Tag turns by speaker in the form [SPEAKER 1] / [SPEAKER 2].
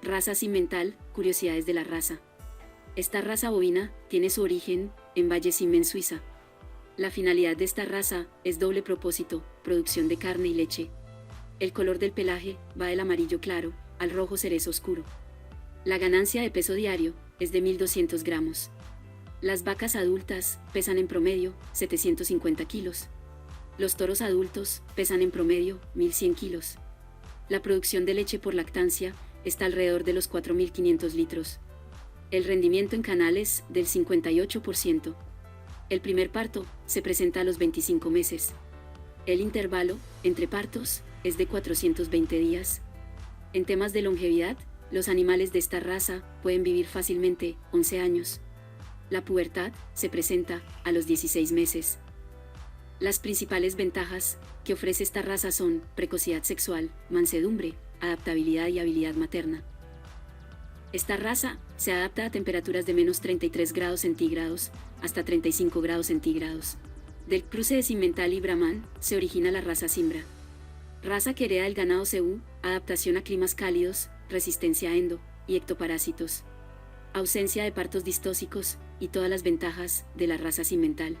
[SPEAKER 1] Raza cimental, curiosidades de la raza. Esta raza bovina tiene su origen en Valle Ciment, Suiza. La finalidad de esta raza es doble propósito, producción de carne y leche. El color del pelaje va del amarillo claro al rojo cerezo oscuro. La ganancia de peso diario es de 1.200 gramos. Las vacas adultas pesan en promedio 750 kilos. Los toros adultos pesan en promedio 1.100 kilos. La producción de leche por lactancia está alrededor de los 4.500 litros. El rendimiento en canales del 58%. El primer parto se presenta a los 25 meses. El intervalo entre partos es de 420 días. En temas de longevidad, los animales de esta raza pueden vivir fácilmente 11 años. La pubertad se presenta a los 16 meses. Las principales ventajas que ofrece esta raza son precocidad sexual, mansedumbre, adaptabilidad y habilidad materna. Esta raza se adapta a temperaturas de menos 33 grados centígrados hasta 35 grados centígrados. Del cruce de cimental y brahman se origina la raza cimbra. Raza que hereda el ganado cebú, adaptación a climas cálidos, resistencia a endo y ectoparásitos. Ausencia de partos distóxicos y todas las ventajas de la raza cimental.